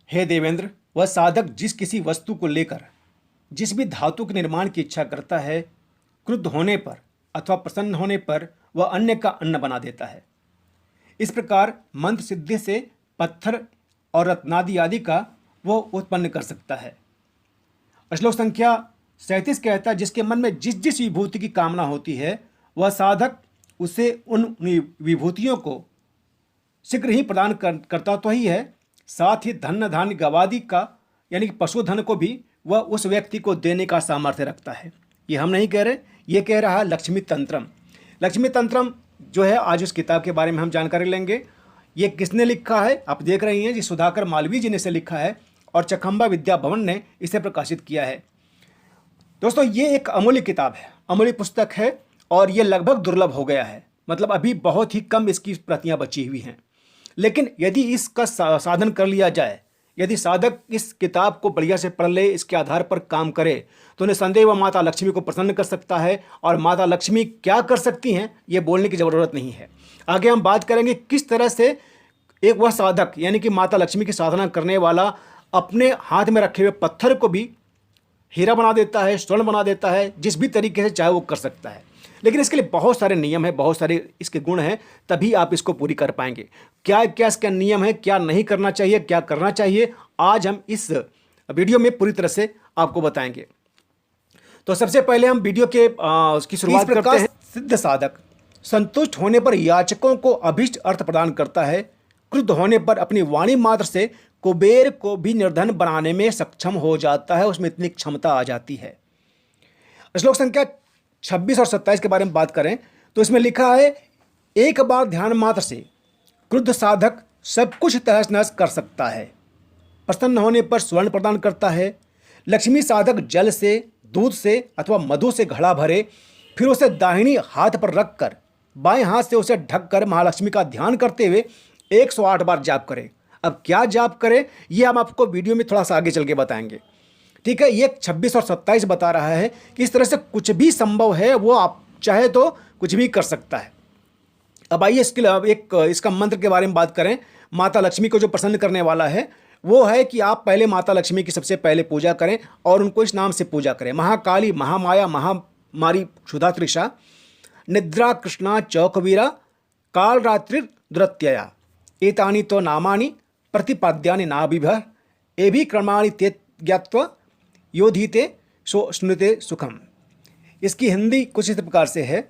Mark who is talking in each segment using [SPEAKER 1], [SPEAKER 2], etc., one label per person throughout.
[SPEAKER 1] हे देवेंद्र, वह साधक जिस किसी वस्तु को लेकर जिस भी धातु के निर्माण की इच्छा करता है, क्रुद्ध होने पर अथवा प्रसन्न होने पर वह अन्य का अन्न बना देता है। इस प्रकार मंत्र सिद्धि से पत्थर और रत्नादि आदि का वह उत्पन्न कर सकता है। श्लोक संख्या 37 कहता है, जिसके मन में जिस जिस विभूति की कामना होती है, वह साधक उसे उन विभूतियों को शीघ्र ही प्रदान करता तो ही है, साथ ही धन धान्य गवादि का यानी कि पशुधन को भी वह उस व्यक्ति को देने का सामर्थ्य रखता है। ये हम नहीं कह रहे, ये कह रहा है लक्ष्मी तंत्रम। लक्ष्मी तंत्रम जो है, आज उस किताब के बारे में हम जानकारी लेंगे। ये किसने लिखा है आप देख रही हैं, जी सुधाकर मालवीय जी ने इसे लिखा है और चखम्बा विद्या भवन ने इसे प्रकाशित किया है। दोस्तों, ये एक अमूल्य किताब है, अमूल्य पुस्तक है और ये लगभग दुर्लभ हो गया है। मतलब अभी बहुत ही कम इसकी प्रतियां बची हुई हैं। लेकिन यदि इसका साधन कर लिया जाए, यदि साधक इस किताब को बढ़िया से पढ़ ले, इसके आधार पर काम करे, तो निसंदेह वह माता लक्ष्मी को प्रसन्न कर सकता है। और माता लक्ष्मी क्या कर सकती हैं, ये बोलने की ज़रूरत नहीं है। आगे हम बात करेंगे किस तरह से एक वह साधक यानी कि माता लक्ष्मी की साधना करने वाला अपने हाथ में रखे हुए पत्थर को भी हीरा बना देता है, स्वर्ण बना देता है, जिस भी तरीके से चाहे वो कर सकता है। लेकिन इसके लिए बहुत सारे नियम हैं, बहुत सारे इसके गुण हैं, तभी आप इसको पूरी कर पाएंगे। क्या क्या इसका नियम है, क्या नहीं करना चाहिए, क्या करना चाहिए, आज हम इस वीडियो में पूरी तरह से आपको बताएंगे। तो सबसे पहले हम वीडियो के उसकी शुरुआत करते हैं। सिद्ध साधक संतुष्ट होने पर याचकों को अभीष्ट अर्थ प्रदान करता है। क्रुद्ध होने पर अपनी वाणी मात्र से कुबेर को भी निर्धन बनाने में सक्षम हो जाता है, उसमें इतनी क्षमता आ जाती है। श्लोक संख्या 26 और 27 के बारे में बात करें तो इसमें लिखा है, एक बार ध्यान मात्र से क्रुद्ध साधक सब कुछ तहस नहस कर सकता है। प्रसन्न होने पर स्वर्ण प्रदान करता है। लक्ष्मी साधक जल से, दूध से अथवा मधु से घड़ा भरे, फिर उसे दाहिनी हाथ पर रखकर बाएं हाथ से उसे ढककर महालक्ष्मी का ध्यान करते हुए 108 बार जाप करे। अब क्या जाप करे, ये हम आपको वीडियो में थोड़ा सा आगे चल के बताएंगे। ठीक है, ये 26 और 27 बता रहा है कि इस तरह से कुछ भी संभव है, वो आप चाहे तो कुछ भी कर सकता है। अब आइए इसका मंत्र के बारे में बात करें। माता लक्ष्मी को जो प्रसन्न करने वाला है वो है कि आप पहले माता लक्ष्मी की सबसे पहले पूजा करें और उनको इस नाम से पूजा करें। महाकाली, महामाया, महामारी, क्षुधा तृषा, निद्रा कृष्णा चौकवीरा, काल रात्रि दुरत्यया, एतानि तो नामानि प्रतिपाद्यानि नाभिभः, एभि क्रमाणि ते ज्ञात्वा योधीते सो स्नुते सुखम। इसकी हिंदी कुछ इस प्रकार से है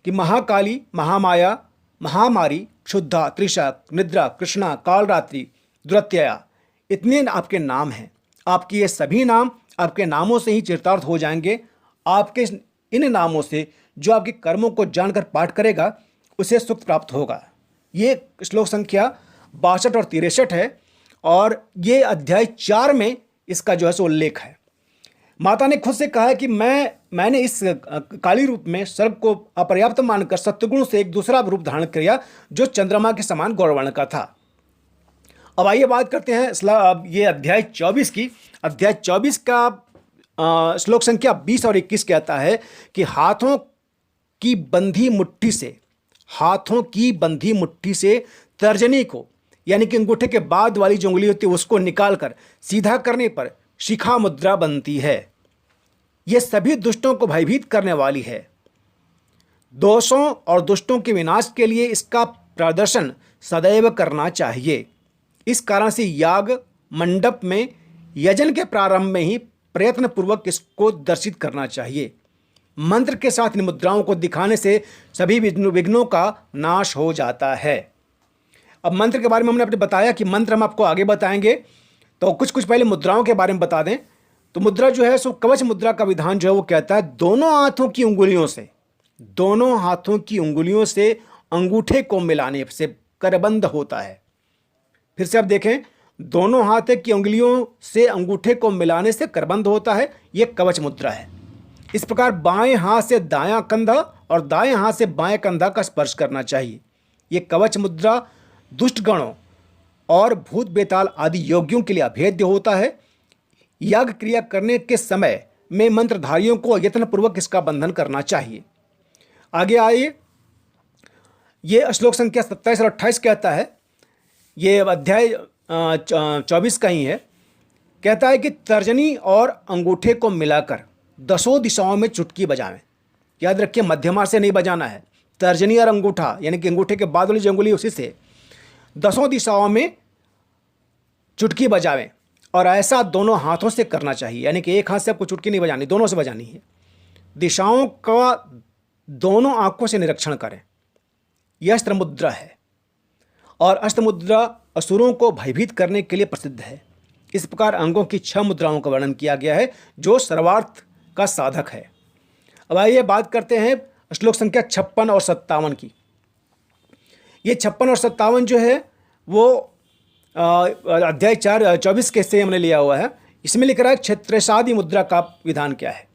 [SPEAKER 1] कि महाकाली, महामाया, महामारी, क्षुधा, तृषा, निद्रा, कृष्णा, कालरात्रि, दुरत्यया, इतने आपके नाम हैं। आपके ये सभी नाम आपके नामों से ही चरितार्थ हो जाएंगे। आपके इन नामों से जो आपके कर्मों को जानकर पाठ करेगा उसे सुख प्राप्त होगा। ये श्लोक संख्या 62 और 63 है और ये अध्याय 4 में इसका जो है सो उल्लेख है। माता ने खुद से कहा है कि मैंने इस काली रूप में सर्प को अपर्याप्त मानकर सत्वगुण से एक दूसरा रूप धारण किया जो चंद्रमा के समान गौरवर्ण का था। अब आइए बात करते हैं ये अध्याय 24 की। अध्याय 24 का श्लोक संख्या 20 और 21 कहता है कि हाथों की बंधी मुट्ठी से तर्जनी को यानी कि अंगूठे के बाद वाली जो उंगली होती है उसको निकालकर सीधा करने पर शिखा मुद्रा बनती है। यह सभी दुष्टों को भयभीत करने वाली है। दोषों और दुष्टों के विनाश के लिए इसका प्रदर्शन सदैव करना चाहिए। इस कारण से याग मंडप में यजन के प्रारंभ में ही प्रयत्न पूर्वक इसको दर्शित करना चाहिए। मंत्र के साथ इन मुद्राओं को दिखाने से सभी विघ्नों का नाश हो जाता है। अब मंत्र के बारे में हमने आपने बताया कि मंत्र हम आपको आगे बताएंगे, तो कुछ पहले मुद्राओं के बारे में बता दें। तो मुद्रा जो है सो कवच मुद्रा का विधान जो है वो कहता है दोनों हाथों की उंगलियों से अंगूठे को मिलाने से करबंध होता है। फिर से आप देखें, दोनों हाथ की उंगलियों से अंगूठे को मिलाने से करबंध होता है, यह कवच मुद्रा है। इस प्रकार बाएं हाथ से दायां कंधा और दाएं हाथ से बाएं कंधा का स्पर्श करना चाहिए। यह कवच मुद्रा दुष्ट गणों और भूत बेताल आदि योगियों के लिए अभेद्य होता है। याग क्रिया करने के समय में मंत्रधारियों को यत्नपूर्वक इसका बंधन करना चाहिए। आगे आइए, ये श्लोक संख्या 27 और 28 कहता है, ये अध्याय 24 का ही है। कहता है कि तर्जनी और अंगूठे को मिलाकर 10 दिशाओं में चुटकी बजावें। याद रखिए, मध्यमा से नहीं बजाना है। तर्जनी और अंगूठा यानी कि अंगूठे के बाद वाली जो अंगुली उसी से 10 दिशाओं में चुटकी बजावें। और ऐसा दोनों हाथों से करना चाहिए, यानी कि एक हाथ से आपको चुटकी नहीं बजानी, दोनों से बजानी है। दिशाओं का दोनों आंखों से निरीक्षण करें। यह अस्त्र मुद्रा है और अस्त्र मुद्रा असुरों को भयभीत करने के लिए प्रसिद्ध है। इस प्रकार अंगों की 6 मुद्राओं का वर्णन किया गया है जो सर्वार्थ का साधक है। अब आइए बात करते हैं श्लोक संख्या 56 और 57 की। ये 56 और 57 जो है वो अध्याय 24 के से हमने लिया हुआ है। इसमें लिख रहा है क्षत्रेशादि मुद्रा का विधान क्या है।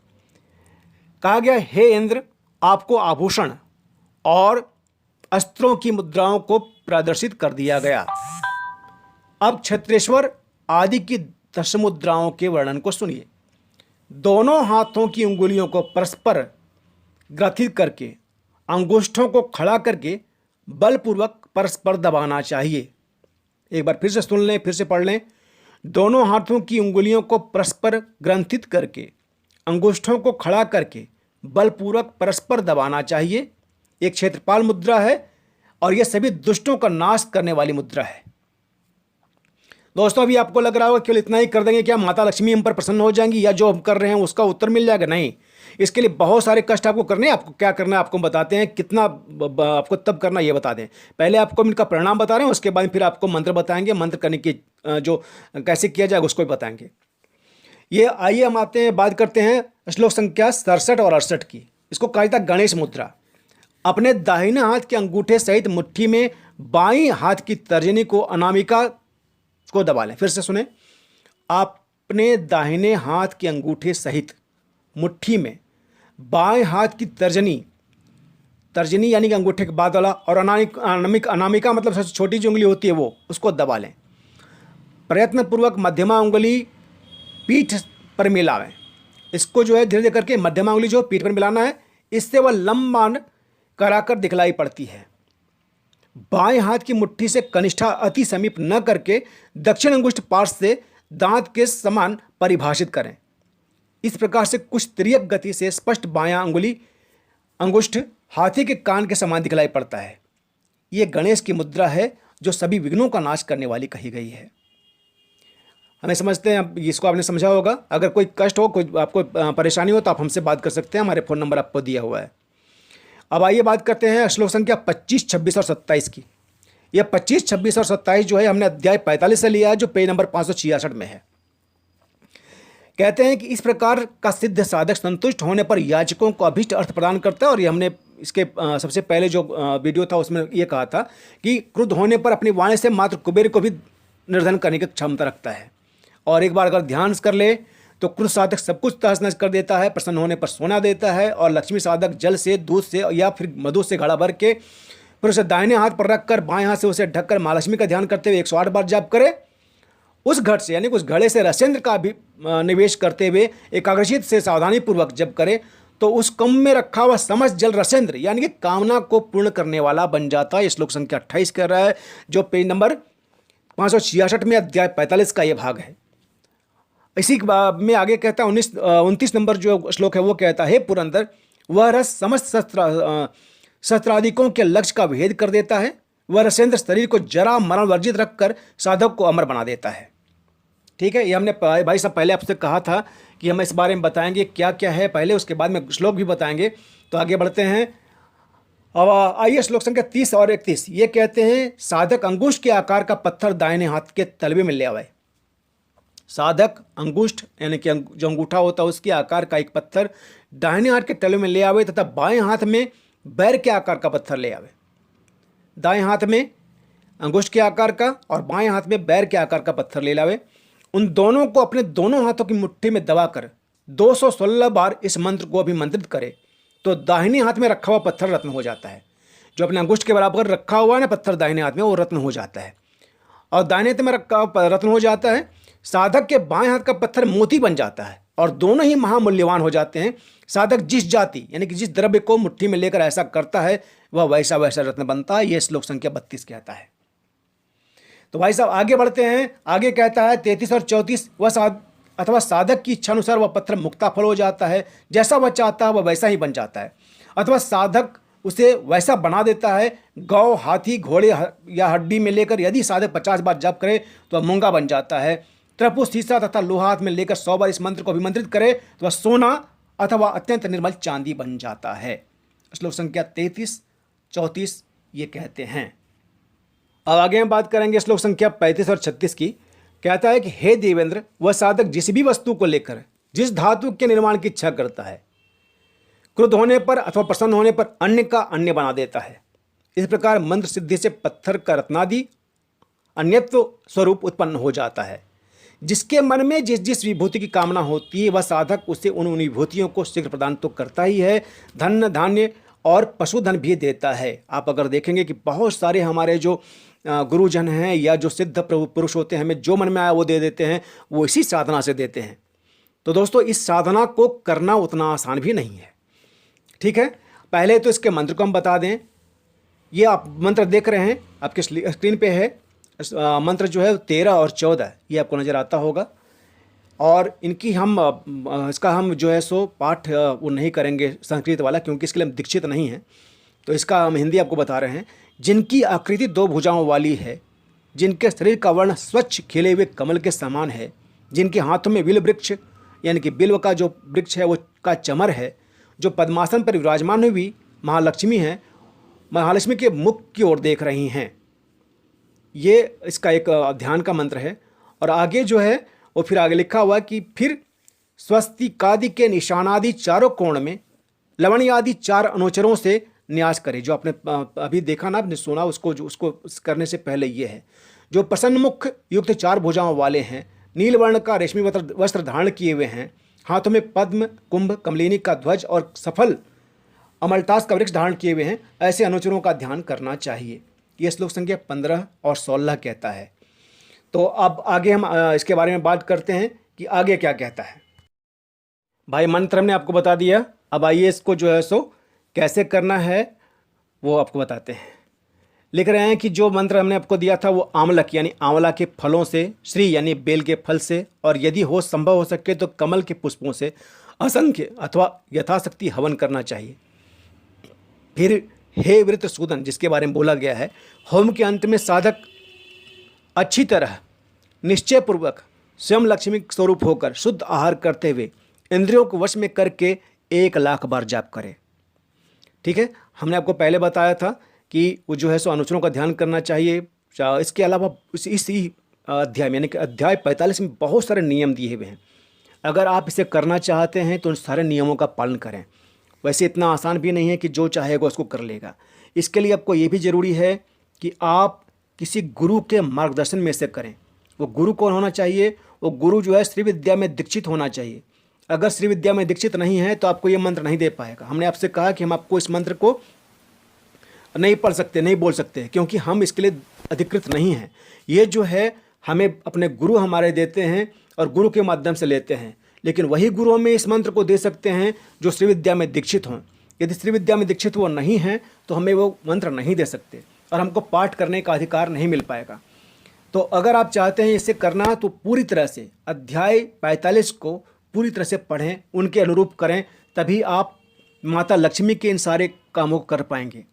[SPEAKER 1] कहा गया, हे इंद्र, आपको आभूषण और अस्त्रों की मुद्राओं को प्रदर्शित कर दिया गया। अब क्षत्रेश्वर आदि की 10 मुद्राओं के वर्णन को सुनिए। दोनों हाथों की उंगलियों को परस्पर ग्रथित करके अंगुष्ठों को खड़ा करके बलपूर्वक परस्पर दबाना चाहिए। एक बार फिर से सुन लें, फिर से पढ़ लें। दोनों हाथों की उंगलियों को परस्पर ग्रंथित करके अंगुष्ठों को खड़ा करके बलपूर्वक परस्पर दबाना चाहिए। एक क्षेत्रपाल मुद्रा है और यह सभी दुष्टों का नाश करने वाली मुद्रा है। दोस्तों, अभी आपको लग रहा होगा केवल इतना ही कर देंगे क्या माता लक्ष्मी हम पर प्रसन्न हो जाएंगी, या जो हम कर रहे हैं उसका उत्तर मिल जाएगा? नहीं, इसके लिए बहुत सारे कष्ट आपको करने हैं। आपको क्या करना है आपको बताते हैं, कितना आपको तब करना ये बता दें। पहले आपको इनका परिणाम बता रहे हैं, उसके बाद फिर आपको मंत्र बताएंगे। मंत्र करने की जो कैसे किया जाएगा उसको भी बताएंगे। ये आइए हम आते हैं, बात करते हैं श्लोक संख्या 67 और 68 की। इसको कहा जाता है गणेश मुद्रा। अपने दाहिने हाथ के अंगूठे सहित मुट्ठी में बाईं हाथ की तर्जनी को अनामिका को दबा लें। फिर से सुने, अपने दाहिने हाथ के अंगूठे सहित मुट्ठी में बाएं हाथ की तर्जनी यानी कि अंगूठे के बाद वाला, और अनामिका मतलब सबसे छोटी जो उंगली होती है वो, उसको दबा लें। प्रयत्नपूर्वक मध्यमा उंगली पीठ पर मिलावें। इसको जो है धीरे धीरे करके मध्यमा उंगली जो पीठ पर मिलाना है, इससे वह लंबा कराकर दिखलाई पड़ती है। बाएं हाथ की मुट्ठी से कनिष्ठा अति समीप न करके दक्षिण अंगुष्ठ पार्श्व से दांत के समान परिभाषित करें। इस प्रकार से कुछ तिर्यक गति से स्पष्ट बायां अंगुष्ठ हाथी के कान के समान दिखलाई पड़ता है। यह गणेश की मुद्रा है जो सभी विघ्नों का नाश करने वाली कही गई है। हमें समझते हैं, इसको आपने समझा होगा। अगर कोई कष्ट हो, कोई आपको परेशानी हो तो आप हमसे बात कर सकते हैं, हमारे फ़ोन नंबर आपको दिया हुआ है। अब आइए बात करते हैं श्लोक संख्या 25, 26 और 27 की। यह 25, 26 और 27 जो है हमने अध्याय 45 से लिया है, जो पेज नंबर 566 में है। कहते हैं कि इस प्रकार का सिद्ध साधक संतुष्ट होने पर याचकों को अभीष्ट अर्थ प्रदान करता है। और ये हमने इसके सबसे पहले जो वीडियो था उसमें ये कहा था कि क्रुद्ध होने पर अपनी वाणी से मात्र कुबेर को भी निर्धन करने की क्षमता रखता है। और एक बार अगर ध्यान कर ले तो क्रुद्ध साधक सब कुछ तहस नहस कर देता है, प्रसन्न होने पर सोना देता है, और लक्ष्मी साधक जल से, दूध से या फिर मधु से घड़ा भर के फिर उसे दाहिने हाथ पर रखकर बाएं हाथ से उसे ढककर महालक्ष्मी का ध्यान करते हुए 108 बार जाप करे। उस घट से यानी उस घड़े से रसेंद्र का भी निवेश करते हुए एकाग्रचित से सावधानी पूर्वक जब करे तो उस कम में रखा हुआ समस्त जल रसेंद्र यानी कि कामना को पूर्ण करने वाला बन जाता है। श्लोक संख्या 28 कर रहा है, जो पेज नंबर 566 में अध्याय 45 का ये भाग है। इसी में आगे कहता है 29 नंबर जो श्लोक है वो कहता है, हे पुरंदर, वह रस समस्त शस्त्रादिकों के लक्ष्य का भेद कर देता है। वह रसेंद्र शरीर को जरा मरण वर्जित रखकर साधक को अमर बना देता है। ठीक है, ये हमने भाई साहब पहले आपसे कहा था कि हम इस बारे में बताएंगे क्या क्या है पहले, उसके बाद में श्लोक भी बताएंगे। तो आगे बढ़ते हैं। अब आइए श्लोक संख्या 30 और 31। ये कहते हैं, साधक अंगुष्ठ के आकार का पत्थर दाहिने हाथ के तलवे में ले आवे। साधक अंगुष्ठ यानी कि जो अंगूठा होता है उसके आकार का एक पत्थर दाहिने हाथ के तलवे में ले आवे तथा बाएं हाथ में बैर के आकार का पत्थर ले आवे। दाएं हाथ में अंगुष्ठ के आकार का और बाएं हाथ में बैर के आकार का पत्थर ले लावे। उन दोनों को अपने दोनों हाथों की मुट्ठी में दबाकर 216 बार इस मंत्र को अभिमंत्रित करे तो दाहिने हाथ में रखा हुआ पत्थर रत्न हो जाता है। जो अपने अंगुष्ठ के बराबर रखा हुआ है ना पत्थर दाहिने हाथ में, वो रत्न हो जाता है। और दाहिने हाथ में रखा रत्न हो जाता है। साधक के बाएं हाथ का पत्थर मोती बन जाता है और दोनों ही महामूल्यवान हो जाते हैं। साधक जिस जाति यानी कि जिस द्रव्य को मुट्ठी में लेकर ऐसा करता है वह वैसा वैसा रत्न बनता है। यह श्लोक संख्या 32 कहता है। तो भाई साहब आगे बढ़ते हैं। आगे कहता है 33 और 34, अथवा साधक की इच्छा अनुसार वह पत्थर मुक्ता फल हो जाता है, जैसा वह चाहता है वह वैसा ही बन जाता है, अथवा साधक उसे वैसा बना देता है। गौ, हाथी, घोड़े या हड्डी में लेकर यदि साधक 50 बार जप करे तो वह मूंगा बन जाता है। त्रपु, शीशा तथा लोहा हाथ में लेकर 100 बार इस मंत्र को अभिमंत्रित करे तो वह सोना अथवा अत्यंत निर्मल चांदी बन जाता है। श्लोक संख्या 33, 34 ये कहते हैं। अब आगे हम बात करेंगे श्लोक संख्या 35 और 36 की। कहता है कि हे देवेंद्र, वह साधक जिस भी वस्तु को लेकर जिस धातु के निर्माण की इच्छा करता है, क्रुद्ध होने पर अथवा प्रसन्न होने पर अन्य का अन्य बना देता है। इस प्रकार मंत्र सिद्धि से पत्थर का रत्नादि अन्यत्व स्वरूप उत्पन्न हो जाता है। जिसके मन में जिस जिस विभूति की कामना होती है वह साधक उसे उन विभूतियों को शीघ्र प्रदान तो करता ही है, धन, धान्य और पशुधन भी देता है। आप अगर देखेंगे कि बहुत सारे हमारे जो गुरुजन हैं या जो सिद्ध पुरुष होते हैं, हमें जो मन में आया वो दे देते हैं, वो इसी साधना से देते हैं। तो दोस्तों इस साधना को करना उतना आसान भी नहीं है। ठीक है, पहले तो इसके मंत्र को हम बता दें। ये आप मंत्र देख रहे हैं आपके स्क्रीन पे है। मंत्र जो है 13 और 14 ये आपको नज़र आता होगा। और इनकी इसका हम जो है सो पाठ वो नहीं करेंगे संस्कृत वाला, क्योंकि इसके लिए हम दीक्षित नहीं हैं। तो इसका हम हिंदी आपको बता रहे हैं। जिनकी आकृति 2 भुजाओं वाली है, जिनके शरीर का वर्ण स्वच्छ खिले हुए कमल के समान है, जिनके हाथों में बिल्व वृक्ष यानी कि बिल्व का जो वृक्ष है वो का चमर है, जो पद्मासन पर विराजमान हुई महालक्ष्मी है, महालक्ष्मी के मुख की ओर देख रही हैं। ये इसका एक ध्यान का मंत्र है। और आगे जो है वो फिर आगे लिखा हुआ कि फिर स्वस्तिकादि के निशानादि चारों कोण में लवणी आदि 4 अनुचरों से न्यास करे। जो आपने अभी देखा ना, आपने सुना, उसको करने से पहले ये है। जो प्रसन्न मुख युक्त 4 भुजाओं वाले हैं, नील वर्ण का रेशमी वस्त्र धारण किए हुए हैं, हाथों में पद्म, कुंभ, कमलिनी का ध्वज और सफल अमलतास का वृक्ष धारण किए हुए हैं, ऐसे अनुचरों का ध्यान करना चाहिए। ये श्लोक संख्या 15 और 16 कहता है। तो अब आगे हम इसके बारे में बात करते हैं कि आगे क्या कहता है। भाई मंत्र हमने आपको बता दिया। अब आइए इसको जो है सो कैसे करना है वो आपको बताते हैं। लिख रहे हैं कि जो मंत्र हमने आपको दिया था वो आमलक यानी आंवला के फलों से, श्री यानी बेल के फल से, और यदि हो संभव हो सके तो कमल के पुष्पों से असंख्य अथवा यथाशक्ति हवन करना चाहिए। फिर हे वृत सूदन, जिसके बारे में बोला गया है, होम के अंत में साधक अच्छी तरह निश्चय पूर्वक स्वयं लक्ष्मी स्वरूप होकर शुद्ध आहार करते हुए इंद्रियों को वश में करके 1 लाख बार जाप करे। ठीक है, हमने आपको पहले बताया था कि वो जो है सो अनुचरों का ध्यान करना चाहिए। इसके अलावा इसी अध्याय में यानी कि अध्याय 45 में बहुत सारे नियम दिए हुए हैं। अगर आप इसे करना चाहते हैं तो उन सारे नियमों का पालन करें। वैसे इतना आसान भी नहीं है कि जो चाहेगा उसको कर लेगा। इसके लिए आपको ये भी ज़रूरी है कि आप किसी गुरु के मार्गदर्शन में से करें। वो गुरु कौन होना चाहिए? वो गुरु जो है श्री विद्या में दीक्षित होना चाहिए। अगर श्री विद्या में दीक्षित नहीं है तो आपको ये मंत्र नहीं दे पाएगा। हमने आपसे कहा कि हम आपको इस मंत्र को नहीं पढ़ सकते, नहीं बोल सकते, क्योंकि हम इसके लिए अधिकृत नहीं हैं। ये जो है हमें अपने गुरु हमारे देते हैं और गुरु के माध्यम से लेते हैं। लेकिन वही गुरु हमें इस मंत्र को दे सकते हैं जो श्री विद्या में दीक्षित हों। यदि श्री विद्या में दीक्षित वो नहीं है तो हमें वो मंत्र नहीं दे सकते और हमको पाठ करने का अधिकार नहीं मिल पाएगा। तो अगर आप चाहते हैं इसे करना तो पूरी तरह से अध्याय 45 को पूरी तरह से पढ़ें, उनके अनुरूप करें, तभी आप माता लक्ष्मी के इन सारे कामों को कर पाएंगे।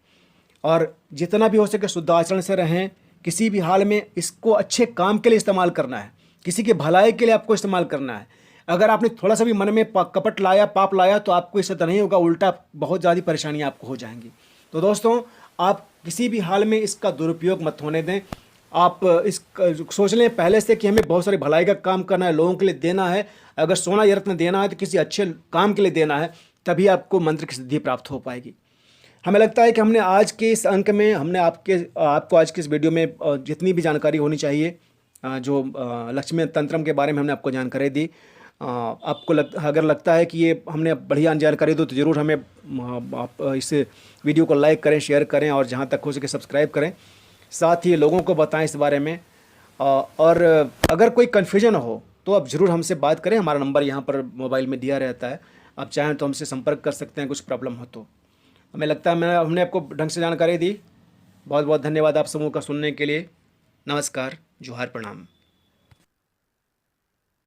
[SPEAKER 1] और जितना भी हो सके शुद्ध आचरण से रहें। किसी भी हाल में इसको अच्छे काम के लिए इस्तेमाल करना है, किसी के भलाई के लिए आपको इस्तेमाल करना है। अगर आपने थोड़ा सा भी मन में कपट लाया, पाप लाया, तो आपको इससे तो नहीं होगा, उल्टा बहुत ज़्यादा परेशानियाँ आपको हो जाएंगी। तो दोस्तों आप किसी भी हाल में इसका दुरुपयोग मत होने दें। आप इस सोच लें पहले से कि हमें बहुत सारी भलाई का काम करना है, लोगों के लिए देना है। अगर सोना या रत्न देना है तो किसी अच्छे काम के लिए देना है, तभी आपको मंत्र की सिद्धि प्राप्त हो पाएगी। हमें लगता है कि हमने आज के इस अंक में हमने आपको आज के इस वीडियो में जितनी भी जानकारी होनी चाहिए, जो लक्ष्मी तंत्रम के बारे में हमने आपको जानकारी दी। आपको अगर लगता है कि ये हमने बढ़िया जानकारी दो तो ज़रूर हमें आप इस वीडियो को लाइक करें, शेयर करें और जहाँ तक हो सके सब्सक्राइब करें। साथ ही लोगों को बताएं इस बारे में। और अगर कोई कन्फ्यूजन हो तो आप ज़रूर हमसे बात करें। हमारा नंबर यहाँ पर मोबाइल में दिया रहता है, आप चाहें तो हमसे संपर्क कर सकते हैं कुछ प्रॉब्लम हो तो। हमें लगता है हमने आपको ढंग से जानकारी दी। बहुत बहुत धन्यवाद आप समूह का सुनने के लिए। नमस्कार, जोहार, प्रणाम।